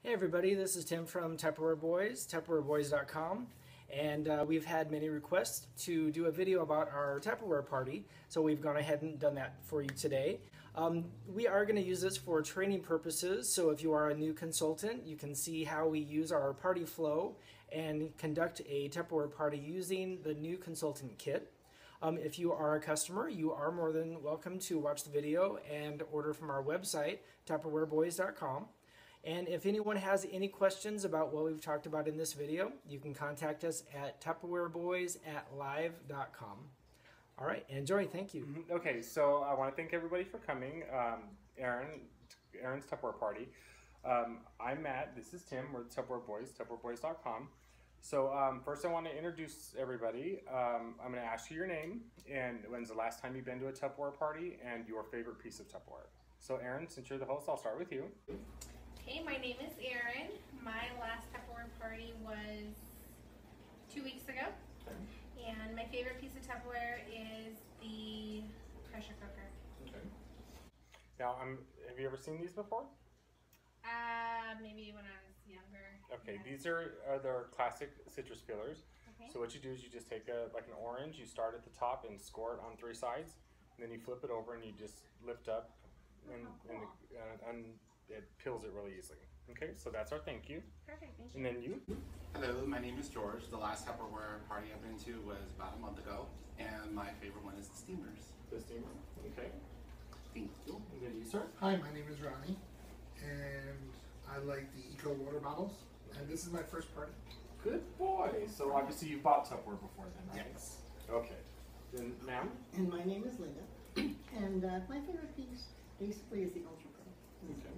Hey everybody, this is Tim from Tupperware Boys, TupperwareBoys.com, and we've had many requests to do a video about our Tupperware party, so we've gone ahead and done that for you today. We are going to use this for training purposes, so if you are a new consultant, you can see how we use our party flow and conduct a Tupperware party using the new consultant kit. If you are a customer, you are more than welcome to watch the video and order from our website, TupperwareBoys.com. And if anyone has any questions about what we've talked about in this video, you can contact us at TupperwareBoys@live.com. All right, enjoy. Thank you. Okay, so I want to thank everybody for coming. Aaron's Tupperware Party. I'm Matt. This is Tim. We're the Tupperware Boys, TupperwareBoys.com. So first I want to introduce everybody. I'm going to ask you your name and when's the last time you've been to a Tupperware party and your favorite piece of Tupperware. So Aaron, since you're the host, I'll start with you. Hey, my name is Erin. My last Tupperware party was 2 weeks ago. Okay. And my favorite piece of Tupperware is the pressure cooker. Okay. Now, have you ever seen these before? Maybe when I was younger. Okay, yeah. These are their classic citrus peelers. Okay. So what you do is you just take like an orange, you start at the top and score it on 3 sides, and then you flip it over and you just lift up and it peels it really easily. Okay, so that's our thank you. Perfect, thank you. And then you? Hello, my name is George. The last Tupperware party I've been to was about a month ago, and my favorite one is the steamers. The steamer, okay. Thank you. And then you, sir? Hi, my name is Ronnie, and I like the Eco water bottles, and this is my first party. Good boy. So obviously you bought Tupperware before then, right? Yes. Okay. Then, ma'am? And my name is Linda, and my favorite piece basically is the Ultra Pro. Okay.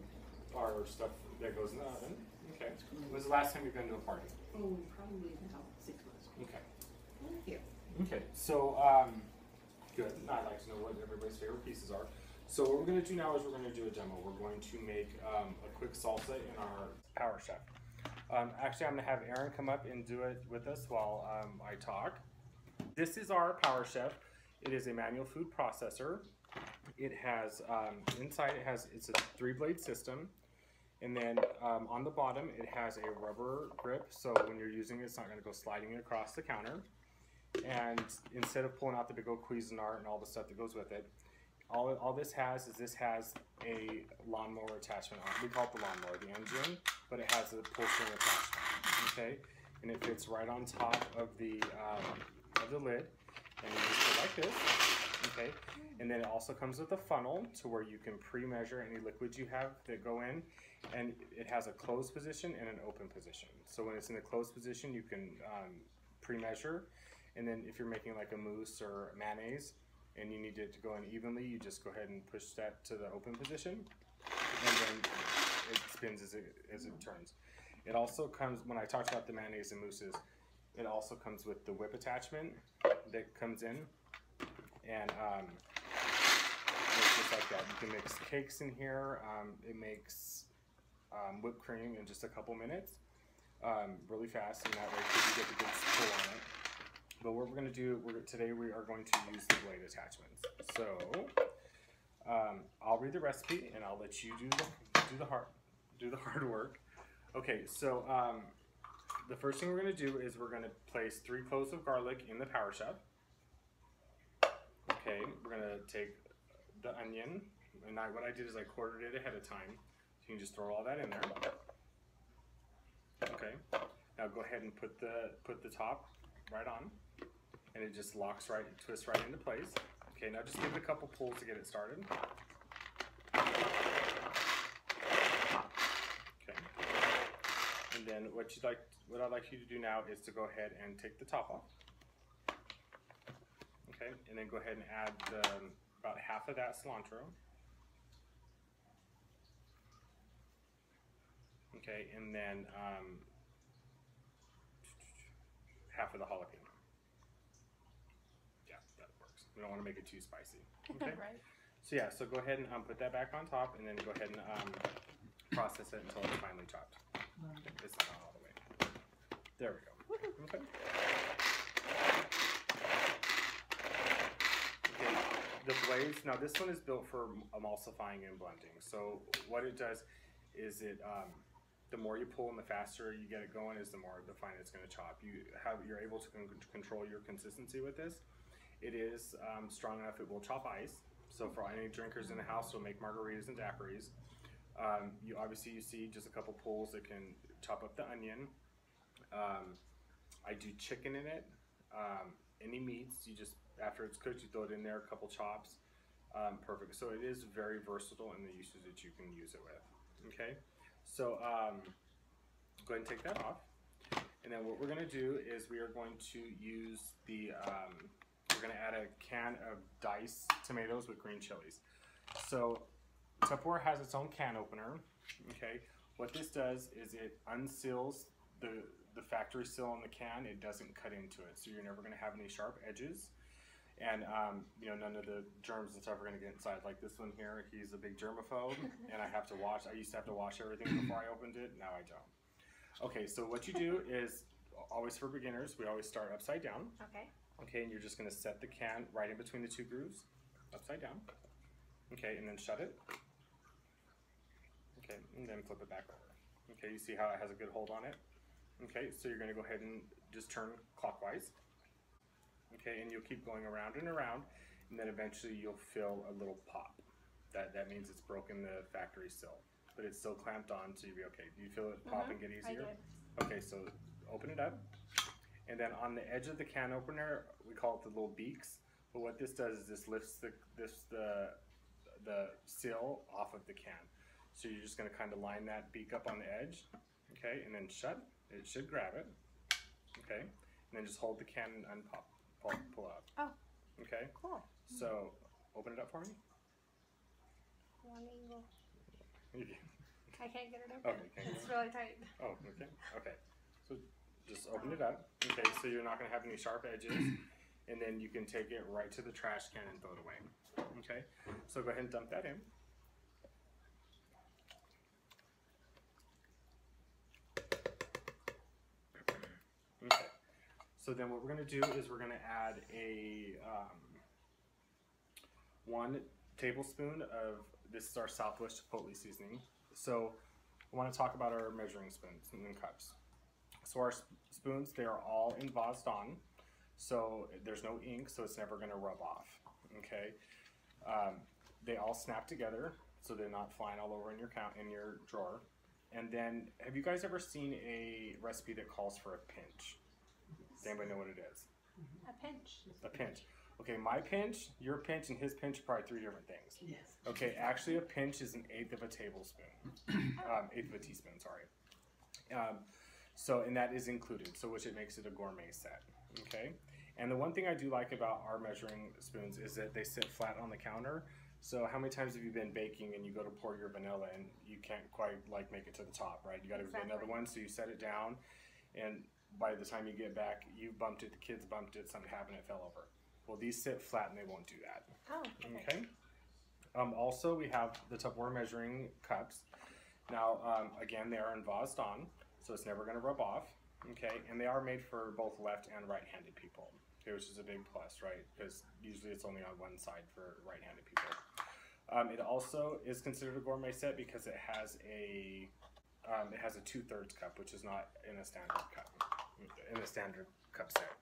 Our stuff that goes in the oven. Okay. When was the last time you've been to a party? Oh, probably about 6 months. Okay. Thank you. Okay. So, good. I'd like to know what everybody's favorite pieces are. So what we're going to do now is we're going to do a demo. We're going to make a quick salsa in our Power Chef. Actually, I'm going to have Aaron come up and do it with us while I talk. This is our Power Chef. It is a manual food processor. It has, inside it's a 3-blade system. And then on the bottom, it has a rubber grip. So when you're using it, it's not going to go sliding across the counter. And instead of pulling out the big old Cuisinart and all the stuff that goes with it, all this has a lawnmower attachment on it. We call it the lawnmower, the engine, but it has a pull string attachment, okay? And it fits right on top of the lid, and you just go like this, okay? And then it also comes with a funnel to where you can pre-measure any liquids you have that go in, and it has a closed position and an open position. So when it's in the closed position, you can pre-measure, and then if you're making like a mousse or mayonnaise, and you need it to go in evenly, you just go ahead and push that to the open position, and then it spins as it turns. It also comes, when I talked about the mayonnaise and mousses, it also comes with the whip attachment that comes in, and it's just like that. You can mix cakes in here. It makes whipped cream in just a couple minutes, really fast, and that way you get the good pull on it. But what we're going to do, today we are going to use the blade attachments. So I'll read the recipe and I'll let you do the hard work. Okay, so the first thing we're going to do is we're going to place 3 cloves of garlic in the Power Chef. Okay, we're going to take the onion, and what I did is I quartered it ahead of time. So you can just throw all that in there. Okay, now go ahead and put the top right on. And it just twists right into place. Okay, now just give it a couple pulls to get it started. Okay. And then what I'd like you to do now is to go ahead and take the top off. Okay, and then go ahead and add about half of that cilantro. Okay, and then half of the jalapeno. We don't want to make it too spicy. Okay. Right. So yeah, so go ahead and put that back on top, and then go ahead and process it until it's finely chopped. Okay, it's not all the way. There we go. Okay. Okay. The blades. Now this one is built for emulsifying and blending. So what it does is The more you pull and the faster you get it going is the more the finer it's going to chop. You're able to control your consistency with this. It is strong enough it will chop ice. So for any drinkers in the house who'll make margaritas and daiquiris, you see just a couple pulls that can chop up the onion. I do chicken in it. Any meats, you just, after it's cooked, you throw it in there, a couple chops. Perfect. So it is very versatile in the uses that you can use it with. Okay, so go ahead and take that off. And then what we're going to do is we are going to use the, we're going to add a can of diced tomatoes with green chilies. So Tupperware has its own can opener. Okay, what this does is it unseals the factory seal on the can. It doesn't cut into it, so you're never going to have any sharp edges. And you know, none of the germs and stuff are going to get inside. Like this one here, he's a big germaphobe, and I used to have to wash everything before I opened it. Now I don't. Okay, so what you do is, always for beginners, we always start upside down. Okay. Okay, and you're just going to set the can right in between the two grooves, upside down. Okay, and then shut it. Okay, and then flip it back over. Okay, you see how it has a good hold on it? Okay, so you're going to go ahead and just turn clockwise. Okay, and you'll keep going around and around, and then eventually you'll feel a little pop. That means it's broken the factory seal, but it's still clamped on, so you'll be okay. Do you feel it pop and get easier? I did. Okay, so open it up, and then on the edge of the can opener, we call it the little beaks. But what this does is this lifts the seal off of the can. So you're just going to kind of line that beak up on the edge, okay, and then shut. It should grab it, okay, and then just hold the can and unpop. Pull out. Oh. Okay. Cool. So open it up for me. One angle. You can. I can't get it open. Okay. It's really tight. Oh, okay. Okay. So just open it up. Okay. So you're not going to have any sharp edges, and then you can take it right to the trash can and throw it away. Okay. So go ahead and dump that in. Okay. So then what we're going to do is we're going to add a 1 tablespoon of, this is our Southwest Chipotle seasoning. So I want to talk about our measuring spoons and cups. So our spoons, they are all embossed on. So there's no ink, so it's never going to rub off. Okay. They all snap together, so they're not flying all over in your drawer. And then, have you guys ever seen a recipe that calls for a pinch? Does anybody know what it is? A pinch. A pinch. Okay, my pinch, your pinch, and his pinch are probably 3 different things. Yes. Okay, actually a pinch is 1/8 of a tablespoon. 1/8 of a teaspoon, sorry. So, and that is included, so which it makes it a gourmet set. Okay? And the one thing I do like about our measuring spoons is that they sit flat on the counter. So how many times have you been baking and you go to pour your vanilla and you can't quite like make it to the top, right? You got to get another one, so you set it down, and by the time you get back, you bumped it, the kids bumped it, something happened, it fell over. Well, these sit flat and they won't do that. Oh, okay. Also, we have the Tupperware measuring cups. Now, again, they are embossed on, so it's never going to rub off. Okay, and they are made for both left and right-handed people, okay, which is a big plus, right? Because usually it's only on one side for right-handed people. It also is considered a gourmet set because it has a 2/3 cup, which is not in a standard cup set.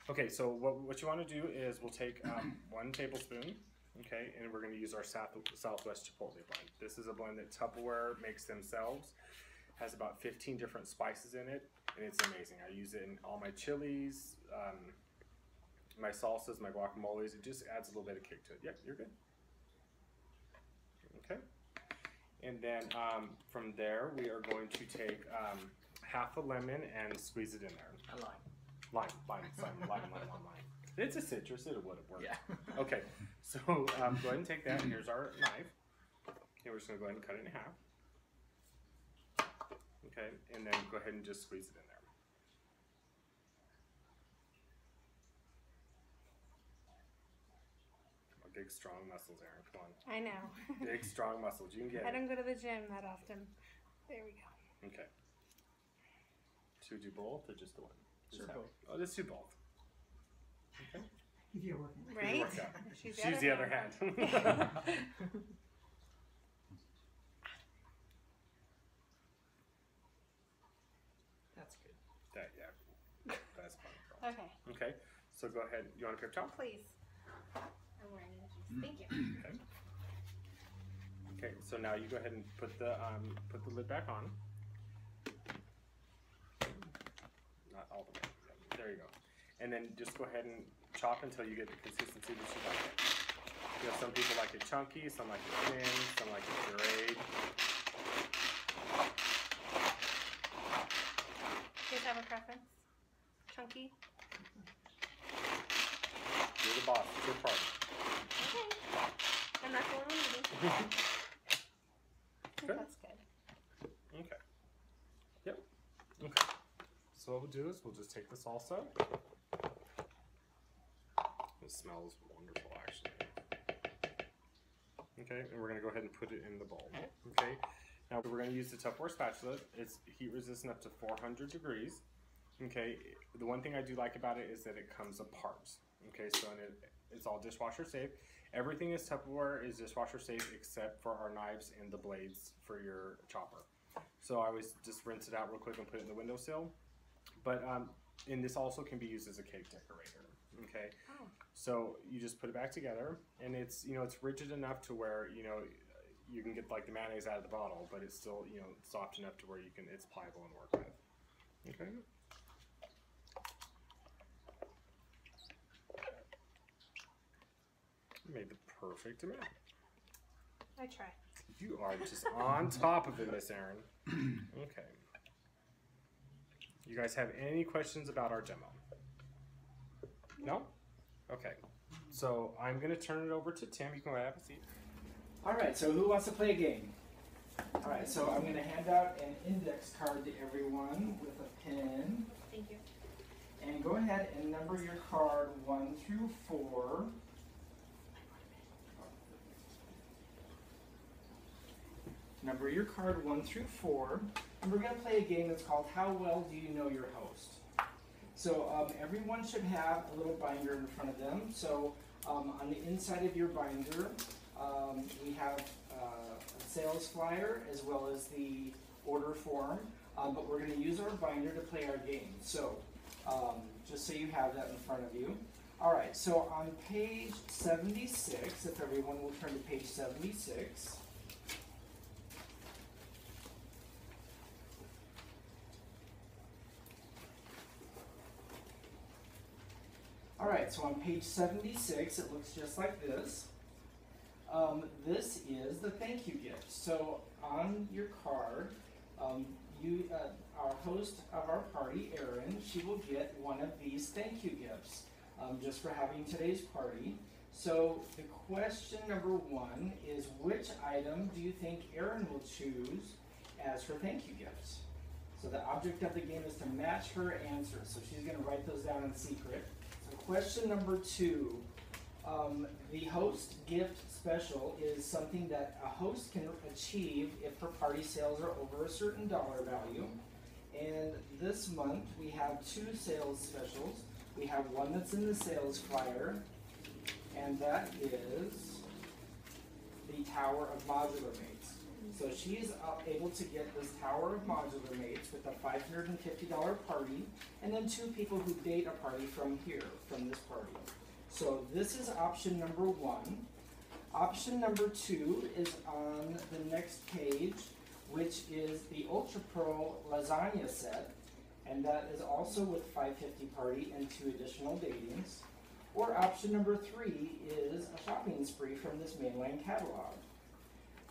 Okay, so what you want to do is we'll take 1 tablespoon, okay, and we're going to use our Southwest Chipotle blend. This is a blend that Tupperware makes themselves. Has about 15 different spices in it, and it's amazing. I use it in all my chilies, my salsas, my guacamoles. It just adds a little bit of kick to it. Yep, you're good. Okay. And then from there, we are going to take half a lemon and squeeze it in there. A lime. Lime. It's a citrus, it would have worked. Yeah. Okay, so go ahead and take that. Here's our knife. Okay, we're just going to go ahead and cut it in half. Okay, and then go ahead and just squeeze it in there. Big, strong muscles, Aaron. Come on. I know. Big, strong muscles. You can get I it. don't go to the gym that often. There we go. Okay. Should we do both or just the one? Sure, have both. it. Oh, let's do both. Okay. If you're working. Right? Work out. She's Use the other hand. Yeah, that's fine. Okay. Okay, so go ahead. You want a paper towel? Please. I'm wearing it. Thank you. Okay. Okay, so now you go ahead and put the lid back on. Not all the way. There you go. And then just go ahead and chop until you get the consistency that you like it. You know, some people like it chunky, some like it thin, some like it pureed. Do you guys have a preference? Chunky? You're the boss. It's your party. Okay. I'm not going on eating. Good. That's good. Okay. Yep. Okay. So what we'll do is we'll just take the salsa. It smells wonderful, actually. Okay, and we're going to go ahead and put it in the bowl. Okay. Now we're going to use the Tupperware spatula. It's heat resistant up to 400 degrees. Okay. The one thing I do like about it is that it comes apart. Okay, so it's all dishwasher safe. Everything is Tupperware is dishwasher safe except for our knives and the blades for your chopper. So I always just rinse it out real quick and put it in the windowsill. But and this also can be used as a cake decorator. Okay, Oh. so you just put it back together, and it's it's rigid enough to where you can get like the mayonnaise out of the bottle, but it's still soft enough to where it's pliable and work with. Okay. Made the perfect amount. I try. You are just on top of it, Miss Erin. Okay. You guys have any questions about our demo? No? Okay. So I'm going to turn it over to Tim. You can have a seat. All right, so who wants to play a game? All right, so I'm going to hand out an index card to everyone with a pen. Thank you. And go ahead and number your card 1 through 4. Number your card 1 through 4. And we're going to play a game that's called How Well Do You Know Your Host? So everyone should have a little binder in front of them. So on the inside of your binder, we have a sales flyer as well as the order form. But we're going to use our binder to play our game. So just so you have that in front of you. All right, so on page 76, if everyone will turn to page 76. All right, so on page 76, it looks just like this. This is the thank you gift. So on your card, our host of our party, Erin, she will get one of these thank you gifts just for having today's party. So the question number 1 is, which item do you think Erin will choose as her thank you gift? So the object of the game is to match her answers. So she's going to write those down in secret. Question number 2, the host gift special is something that a host can achieve if her party sales are over a certain dollar value. And this month we have 2 sales specials. We have one that's in the sales flyer, and that is the Tower of Modular Mates. So she's able to get this Tower of Modular Mates with a $550 party, and then 2 people who date a party from here, from this party. So this is option number 1. Option number 2 is on the next page, which is the Ultra Pro Lasagna set, and that is also with $550 party and 2 additional datings. Or option number 3 is a shopping spree from this mainline catalog.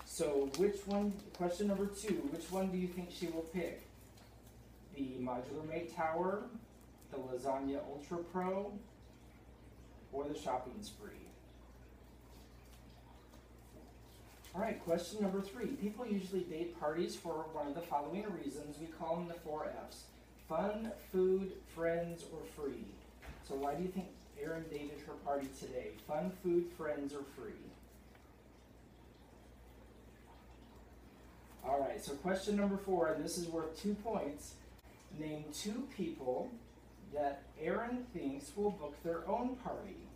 So which one, question number 2, which one do you think she will pick? The Modular Mate Tower, the Lasagna Ultra Pro, or the shopping spree? All right, question number 3. People usually date parties for one of the following reasons. We call them the 4 Fs. Fun, food, friends, or free. So why do you think Erin dated her party today? Fun, food, friends, or free? All right, so question number 4, and this is worth 2 points. Name 2 people that Erin thinks will book their own party.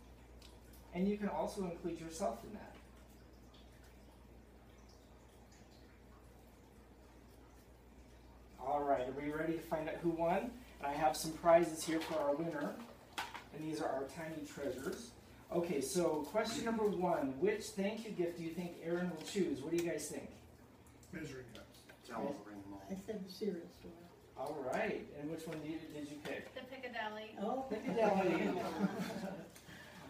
And you can also include yourself in that. All right, are we ready to find out who won? And I have some prizes here for our winner. And these are our tiny treasures. Okay, so question number 1. Which thank you gift do you think Aaron will choose? What do you guys think? Measuring cups. Tell us, bring them all. I said the cereal store. All right. And which one did you pick? The Piccadilly. Oh, Piccadilly.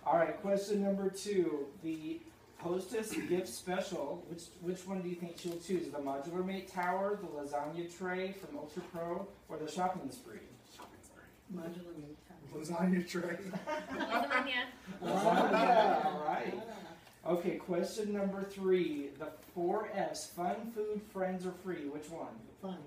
All right, question number 2. The Hostess gift special. Which one do you think she'll choose? The Modular Mate Tower, the Lasagna Tray from Ultra Pro, or the Shopping Spree? Shopping spree. modular meat. Lasagna tray. Lasagna. Lasagna. All right. Okay, question number 3. The 4 F's, fun, food, friends, or free. Which one? Fun.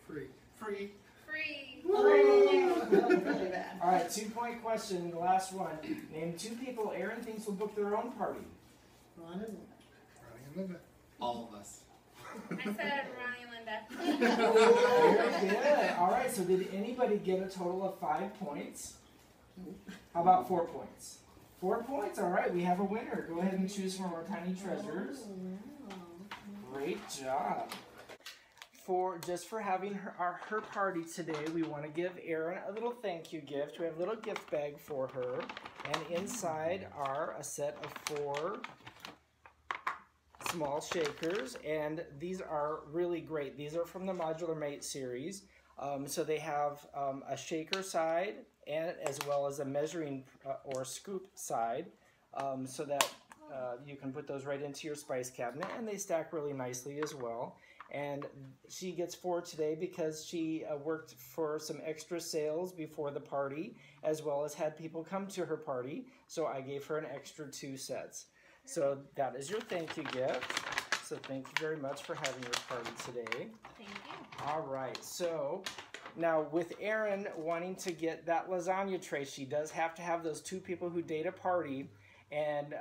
Free. Free. Free. Really bad. All right, 2-point question. The last one. Name 2 people Aaron thinks will book their own party. Ron and Linda. Ronnie and Linda. All of us. I said Ronnie and Linda. Very good. All right, so did anybody get a total of 5 points? How about 4 points? 4 points, all right, we have a winner. Go ahead and choose from our tiny treasures. Oh, wow. Great job. Just for having her party today, we want to give Erin a little thank you gift. We have a little gift bag for her, and inside are a set of 4 small shakers, and these are really great. These are from the Modular Mate series. So they have a shaker side and as well as a measuring or scoop side, so that you can put those right into your spice cabinet, and they stack really nicely as well. And she gets 4 today because she worked for some extra sales before the party, as well as had people come to her party, so I gave her an extra 2 sets. So that is your thank you gift. So thank you very much for having your party today. Thank you. All right, so now with Erin wanting to get that lasagna tray, she does have to have those 2 people who date a party. And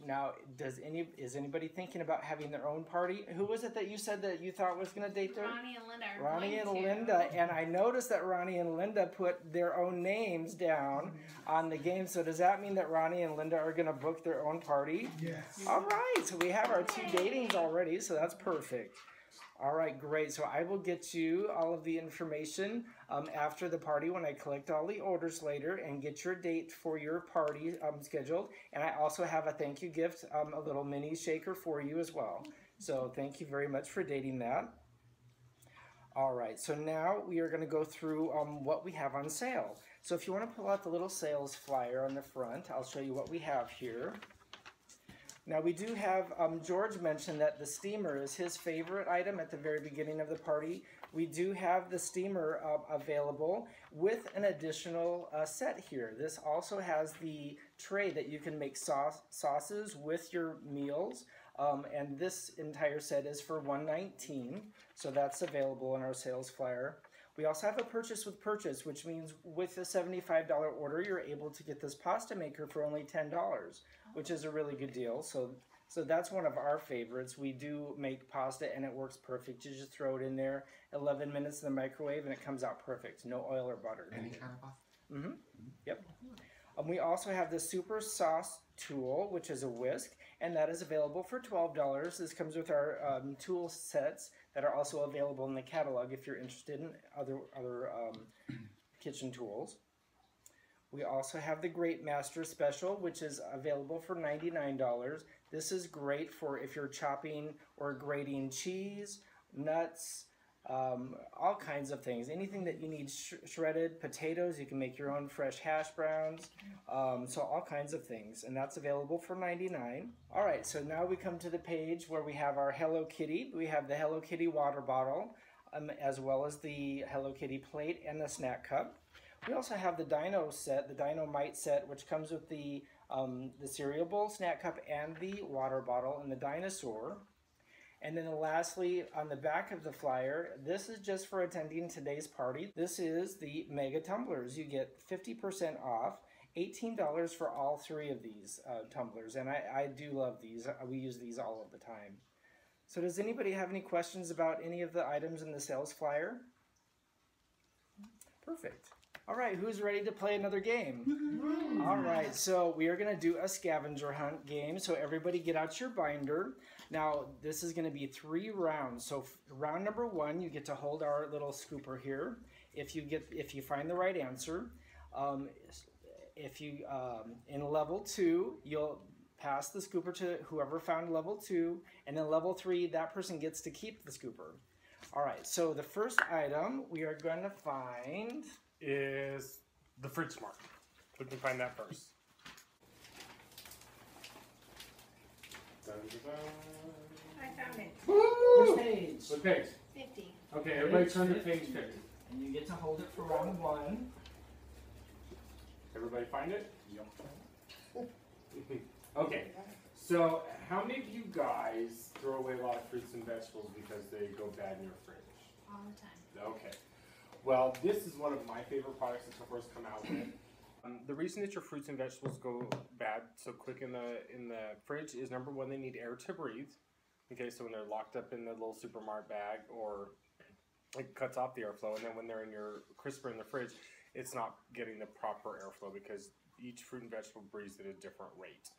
now, is anybody thinking about having their own party? Who was it that you said that you thought was going to date their? Ronnie and Linda are Ronnie and going to. Linda, and I noticed that Ronnie and Linda put their own names down on the game. So does that mean that Ronnie and Linda are going to book their own party? Yes. All right, so we have our 2 datings already, so that's perfect. All right, great. So I will get you all of the information after the party when I collect all the orders later and get your date for your party scheduled. And I also have a thank you gift, a little mini shaker for you as well. So thank you very much for dating that. All right, so now we are going to go through what we have on sale. So if you want to pull out the little sales flyer on the front, I'll show you what we have here. Now we do have, George mentioned that the steamer is his favorite item at the very beginning of the party. We do have the steamer available with an additional set here. This also has the tray that you can make sauces with your meals. And this entire set is for $119, so that's available in our sales flyer. We also have a purchase with purchase, which means with a $75 order, you're able to get this pasta maker for only $10, which is a really good deal. So that's one of our favorites. We do make pasta, and it works perfect. You just throw it in there, 11 minutes in the microwave, and it comes out perfect. No oil or butter. Any kind of pasta? Mm-hmm. Yep. We also have the Super Sauce Tool, which is a whisk, and that is available for $12. This comes with our tool sets that are also available in the catalog if you're interested in other kitchen tools. We also have the Great Master Special, which is available for $99. This is great for if you're chopping or grating cheese, nuts, all kinds of things. Anything that you need shredded, potatoes, you can make your own fresh hash browns, so all kinds of things, and that's available for $99. All right, so now we come to the page where we have our Hello Kitty. We have the Hello Kitty water bottle, as well as the Hello Kitty plate and the snack cup. We also have the Dino set, the Dynamite set, which comes with the cereal bowl, snack cup, and the water bottle, and the dinosaur. And then lastly, on the back of the flyer, this is just for attending today's party. This is the Mega Tumblers. You get 50% off, $18 for all 3 of these tumblers. And I do love these. We use these all of the time. So does anybody have any questions about any of the items in the sales flyer? Perfect. All right, who's ready to play another game? All right, so we are going to do a scavenger hunt game. So everybody get out your binder. Now, this is going to be 3 rounds. So round number 1, you get to hold our little scooper here. If you find the right answer, in level 2, you'll pass the scooper to whoever found level 2, and then level 3, that person gets to keep the scooper. All right, so the first item we are going to find is the Fridge Smart. We can find that first. Dun, dun, dun. I found it. Which page? What page? 50. Okay, everybody turn to page 50. And you get to hold it for round 1. Everybody find it? Yep. Okay, so how many of you guys throw away a lot of fruits and vegetables because they go bad in your fridge? All the time. Okay. Well, this is one of my favorite products that Tupperware's come out with. The reason that your fruits and vegetables go bad so quick in the fridge is, number one, they need air to breathe. Okay, so when they're locked up in the little supermarket bag, or it cuts off the airflow, and then when they're in your crisper in the fridge, it's not getting the proper airflow because each fruit and vegetable breathes at a different rate.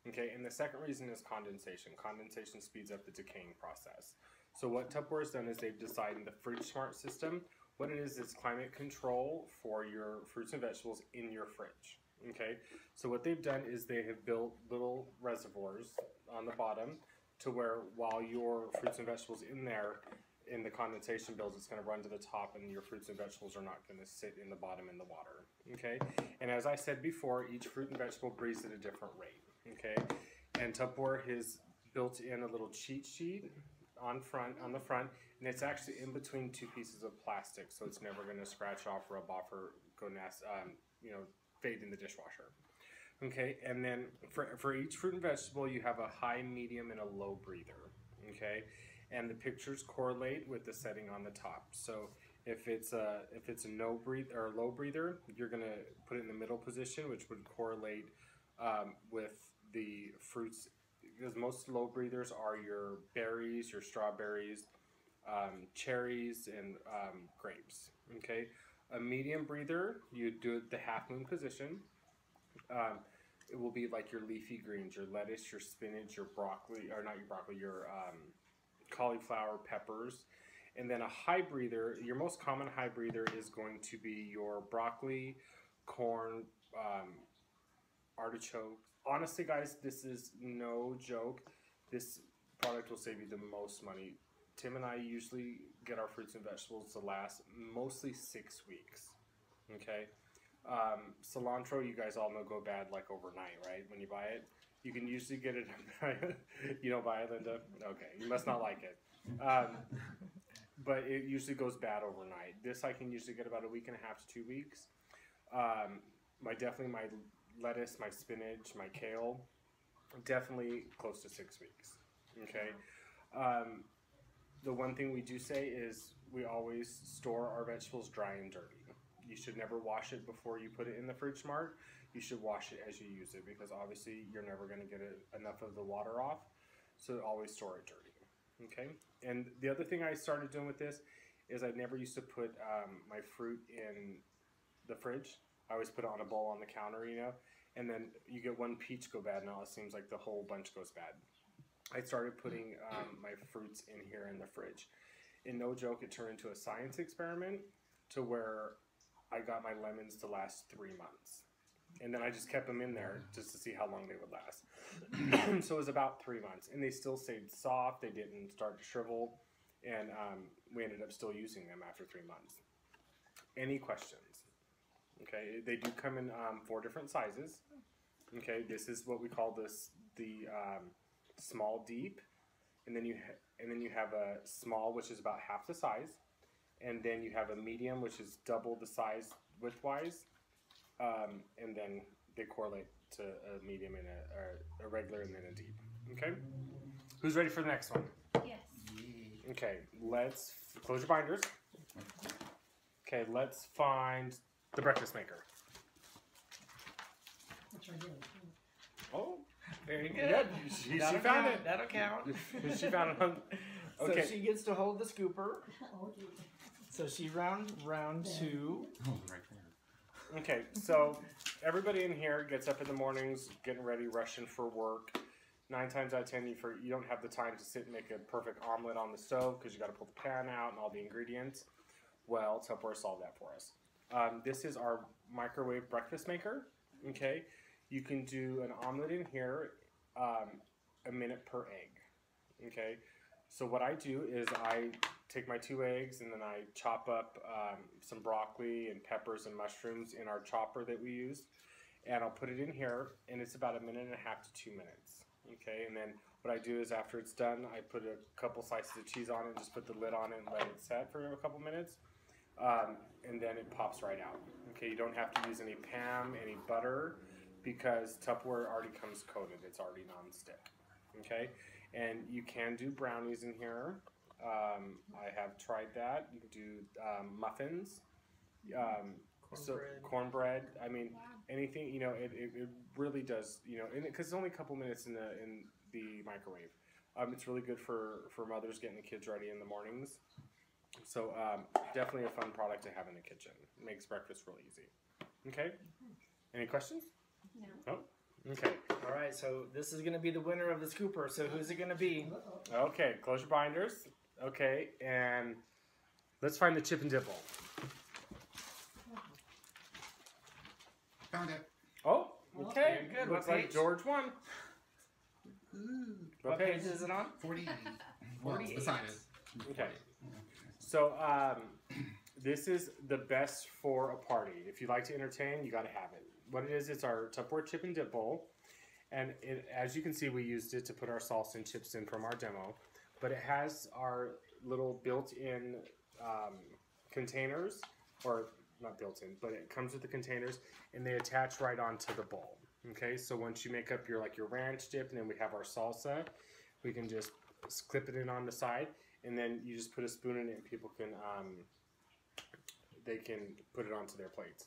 Okay, and the second reason is condensation. Condensation speeds up the decaying process. So what Tupperware's done is they've designed the Fridge Smart system. What it is climate control for your fruits and vegetables in your fridge. Okay, so what they've done is they have built little reservoirs on the bottom to where while your fruits and vegetables in there, in the condensation builds, it's going to run to the top, and your fruits and vegetables are not going to sit in the bottom in the water. Okay, and as I said before, each fruit and vegetable breathes at a different rate. Okay, and Tupperware has built in a little cheat sheet on the front, and it's actually in between 2 pieces of plastic, so it's never going to scratch off, rub off, or go fade in the dishwasher. Okay, and then for each fruit and vegetable, you have a high, medium, and a low breather. Okay, and the pictures correlate with the setting on the top. So if it's a no breathe or low breather, you're going to put it in the middle position, which would correlate with the fruits, because most low breathers are your berries, your strawberries, cherries, and grapes. Okay, a medium breather, you do it the half moon position. It will be like your leafy greens, your lettuce, your spinach, your broccoli, or not your broccoli, your cauliflower, peppers. And then a high breather, your most common high breather is going to be your broccoli, corn, artichokes. Honestly, guys, this is no joke. This product will save you the most money. Tim and I usually get our fruits and vegetables to last mostly 6 weeks. Okay, cilantro, you guys all know, go bad like overnight, right? When you buy it, you can usually get it. You don't buy it, Linda? Okay, you must not like it. But it usually goes bad overnight. This I can usually get about 1.5 to 2 weeks. My lettuce, my spinach, my kale, definitely close to 6 weeks. Okay. The one thing we do say is we always store our vegetables dry and dirty. You should never wash it before you put it in the Fridge Smart. You should wash it as you use it, because obviously you're never going to get enough of the water off. So always store it dirty. Okay. And the other thing I started doing with this is I never used to put my fruit in the fridge. I always put it on a bowl on the counter, and then you get one peach go bad, and now it seems like the whole bunch goes bad. I started putting my fruits in here in the fridge. And no joke, it turned into a science experiment to where I got my lemons to last 3 months. And then I just kept them in there just to see how long they would last. So it was about 3 months, and they still stayed soft. They didn't start to shrivel, and we ended up still using them after 3 months. Any questions? Okay, they do come in 4 different sizes. Okay, this is what we call the small deep, and then you have a small, which is about half the size, and then you have a medium, which is double the size width-wise, and then they correlate to a medium and a regular, and then a deep. Okay, who's ready for the next one? Yes. Okay, let's close your binders. Okay, let's find the breakfast maker. It's right here. Oh, Very good. yeah, she found count. it. That'll count. She found it on. Okay. So she gets to hold the scooper. Oh, gee. So she round 2. Oh, right there. Okay, so everybody in here gets up in the mornings, getting ready, rushing for work. 9 times out of 10, you don't have the time to sit and make a perfect omelet on the stove because you got to pull the pan out and all the ingredients. Well, Tupperware solved that for us. This is our microwave breakfast maker. Okay, you can do an omelet in here, a minute per egg. Okay, so what I do is I take my 2 eggs and then I chop up some broccoli and peppers and mushrooms in our chopper that we use, and I'll put it in here, and it's about 1.5 to 2 minutes. Okay, and then what I do is after it's done, I put a couple slices of cheese on it, and just put the lid on it and let it set for a couple minutes, and then it pops right out. Okay, you don't have to use any Pam, any butter, because Tupperware already comes coated. It's already non-stick. Okay, and you can do brownies in here. I have tried that. You can do muffins, cornbread. I mean, anything. You know, it really does. You know, because it's only a couple minutes in the microwave. It's really good for mothers getting the kids ready in the mornings. So definitely a fun product to have in the kitchen. It makes breakfast real easy. Okay. Any questions? No. Oh. Okay. All right, so this is going to be the winner of the scooper. So who's it going to be? Okay, close your binders. Okay, and let's find the chip and dip bowl. Found it. Oh, okay, good. Looks What like page? George won. What page is it on? 48. Well, it's 48. beside it. Okay. So this is the best for a party. If you like to entertain, you got to have it. What it is, it's our Tupperware chip and dip bowl. And as you can see, we used it to put our salsa and chips in from our demo. But it has our little built-in containers, or not built-in, but it comes with the containers, and they attach right onto the bowl. Okay, so once you make up your ranch dip, and then we have our salsa, we can just clip it in on the side, and then you just put a spoon in it, and people can they can put it onto their plates.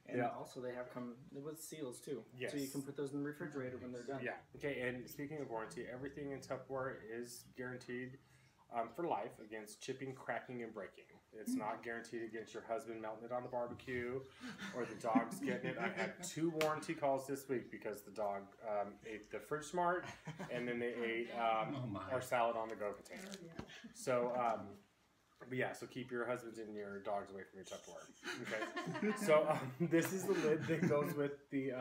And also they have come with seals too. Yes. So you can put those in the refrigerator when they're done. Yeah. Okay. And speaking of warranty, everything in Tupperware is guaranteed for life against chipping, cracking, and breaking. It's not guaranteed against your husband melting it on the barbecue or the dog's getting it. I've had 2 warranty calls this week because the dog ate the Fridge Smart and then they ate our salad on the go container. So. But yeah, so keep your husbands and your dogs away from your Tupperware. Okay. So this is the lid that goes with the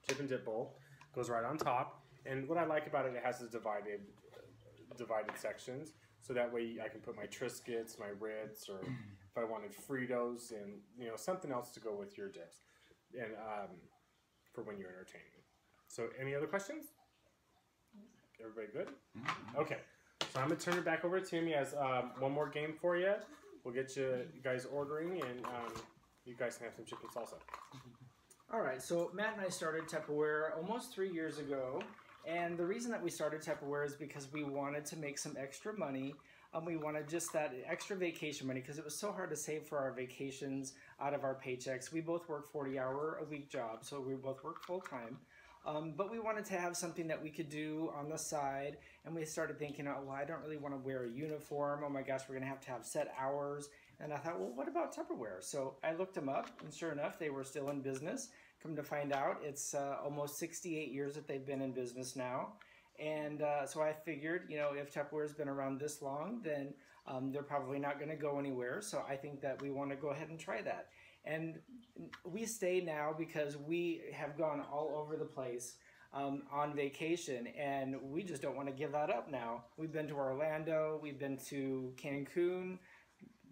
chip and dip bowl. Goes right on top. And what I like about it, it has the divided sections. So that way I can put my Triscuits, my Ritz, or if I wanted Fritos and something else to go with your dips, and for when you're entertaining. So any other questions? Everybody good? Okay. So I'm going to turn it back over to Tim. He has one more game for you. We'll get you guys ordering, and you guys can have some chicken salsa. All right, so Matt and I started Tupperware almost 3 years ago. And the reason that we started Tupperware is because we wanted to make some extra money. We wanted just that extra vacation money because it was so hard to save for our vacations out of our paychecks. We both work 40-hour-a-week jobs, so we both work full-time. But we wanted to have something that we could do on the side, and we started thinking, oh, well, I don't really want to wear a uniform. Oh my gosh, we're going to have set hours. And I thought, well, what about Tupperware? So I looked them up, and sure enough, they were still in business. Come to find out, it's almost 68 years that they've been in business now. And so I figured, if Tupperware's been around this long, then they're probably not going to go anywhere. So I think that we want to go ahead and try that. And we stay now because we have gone all over the place on vacation, and we just don't want to give that up now. We've been to Orlando, we've been to Cancun,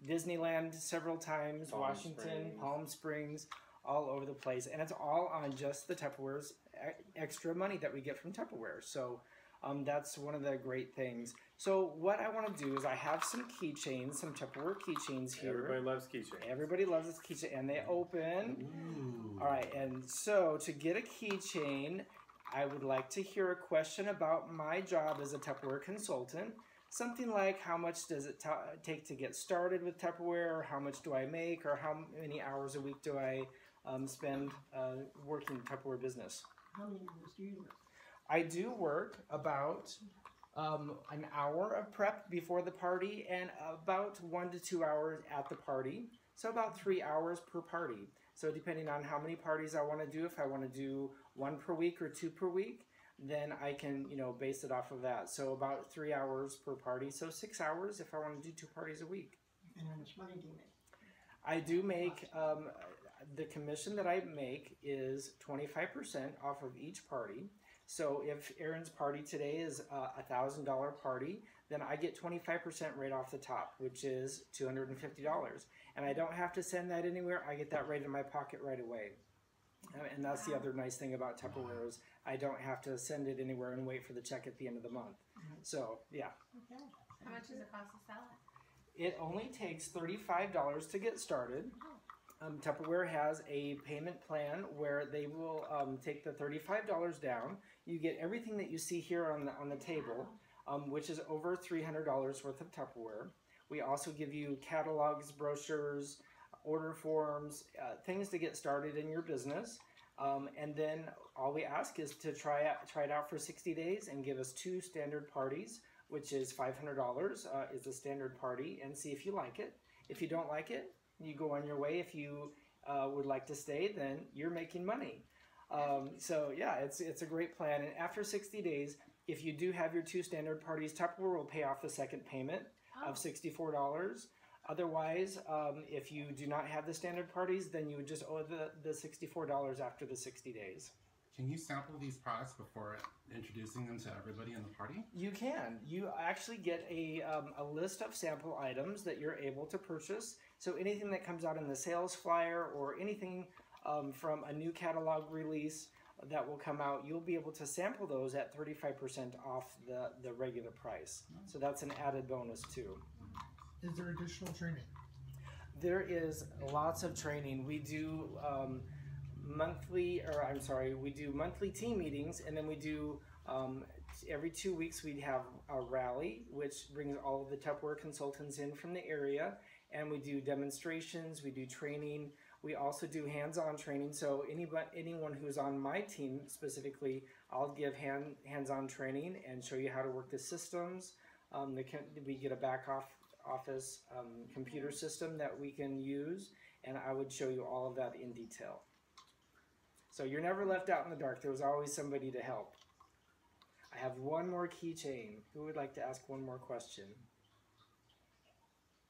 Disneyland several times, Washington, Palm Springs, all over the place. And it's all on just the Tupperware's extra money that we get from Tupperware. So that's one of the great things. So what I want to do is I have some keychains, some Tupperware keychains here. Everybody loves keychains. Everybody loves this keychain, and they open. Ooh. All right, and so to get a keychain, I would like to hear a question about my job as a Tupperware consultant. Something like, how much does it take to get started with Tupperware, or how much do I make, or how many hours a week do I spend working in the Tupperware business? How many hours do you work? I do work about an hour of prep before the party and about 1 to 2 hours at the party. So about 3 hours per party. So depending on how many parties I want to do, if I want to do 1 per week or 2 per week, then I can, you know, base it off of that. So about 3 hours per party. So 6 hours if I want to do 2 parties a week. And how much money do you make? I do make, the commission that I make is 25% off of each party. So if Aaron's party today is a $1,000 party, then I get 25% right off the top, which is $250. And I don't have to send that anywhere. I get that right in my pocket right away. And that's the other nice thing about Tupperware is I don't have to send it anywhere and wait for the check at the end of the month. So, yeah. Okay. How much does it cost to sell it? It only takes $35 to get started. Tupperware has a payment plan where they will take the $35 down. You get everything that you see here on the table, which is over $300 worth of Tupperware. We also give you catalogs, brochures, order forms, things to get started in your business. And then all we ask is to try it out for 60 days and give us 2 standard parties, which is $500 is the standard party, and see if you like it. If you don't like it, you go on your way. If you would like to stay, then you're making money. So yeah, it's a great plan. And after 60 days, if you do have your 2 standard parties, Tupperware will pay off the second payment of $64. Otherwise, if you do not have the standard parties, then you would just owe the $64 after the 60 days. Can you sample these products before introducing them to everybody in the party? You can. You actually get a list of sample items that you're able to purchase. So anything that comes out in the sales flyer or anything from a new catalog release that will come out, you'll be able to sample those at 35% off the regular price. So that's an added bonus too. Is there additional training? There is lots of training. We do monthly team meetings, and then we do every 2 weeks we have a rally, which brings all of the Tupperware consultants in from the area, and we do demonstrations, we do training. We also do hands-on training, so anyone who's on my team specifically, I'll give hands-on training and show you how to work the systems. We get a back office computer system that we can use, and I would show you all of that in detail. So you're never left out in the dark. There's always somebody to help. I have one more keychain. Who would like to ask one more question?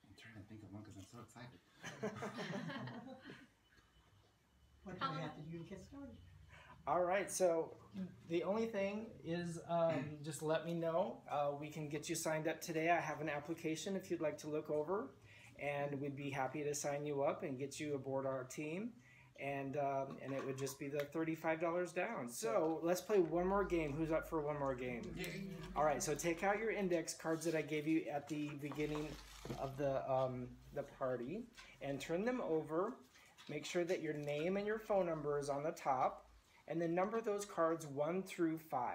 I'm trying to think of one because I'm so excited. What do we have to do to get started? All right, so the only thing is just let me know. We can get you signed up today. I have an application if you'd like to look over, and we'd be happy to sign you up and get you aboard our team. And it would just be the $35 down. So let's play one more game. Who's up for one more game? All right, so take out your index cards that I gave you at the beginning of the party and turn them over. Make sure that your name and your phone number is on the top, and then number those cards 1 through 5.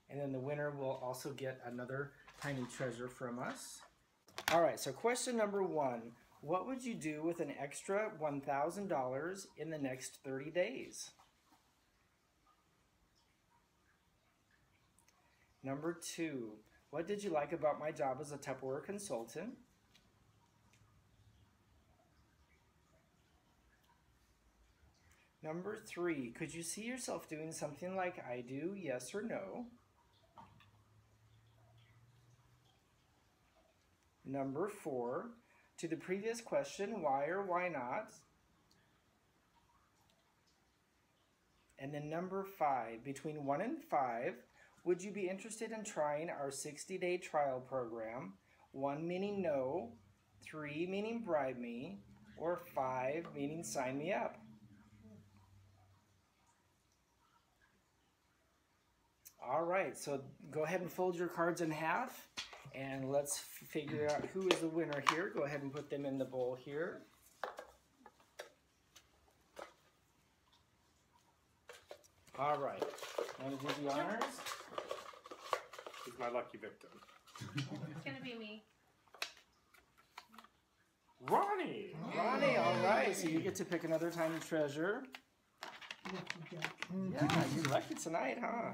And then the winner will also get another tiny treasure from us. All right, so question number 1. What would you do with an extra $1,000 in the next 30 days? Number 2. What did you like about my job as a Tupperware consultant? Number 3. Could you see yourself doing something like I do, yes or no? Number 4, to the previous question, why or why not? And then number 5, between 1 and 5, would you be interested in trying our 60-day trial program? 1 meaning no, 3 meaning bribe me, or 5 meaning sign me up? All right, so go ahead and fold your cards in half. And let's figure out who is the winner here. Go ahead and put them in the bowl here. All right. Want to do the honors? Who's my lucky victim? It's gonna be me. Ronnie! Ronnie, all right. So you get to pick another tiny treasure. Yeah, you're lucky tonight, huh?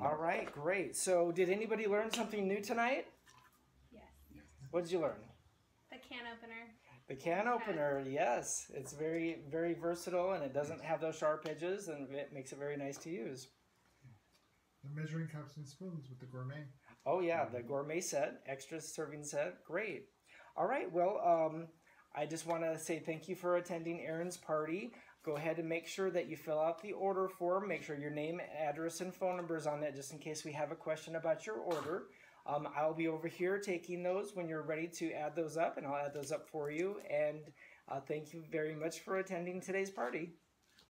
All right, great. So did anybody learn something new tonight? Yes. What did you learn? The can opener. The can opener, yes. It's very, very versatile, and it doesn't have those sharp edges, and it makes it very nice to use. The measuring cups and spoons with the gourmet. Oh yeah, the gourmet set, extra serving set, great. All right, well, I just want to say thank you for attending Erin's party. Go ahead and make sure that you fill out the order form. Make sure your name, address, and phone number is on that just in case we have a question about your order. I'll be over here taking those when you're ready to add those up, and I'll add those up for you. And thank you very much for attending today's party.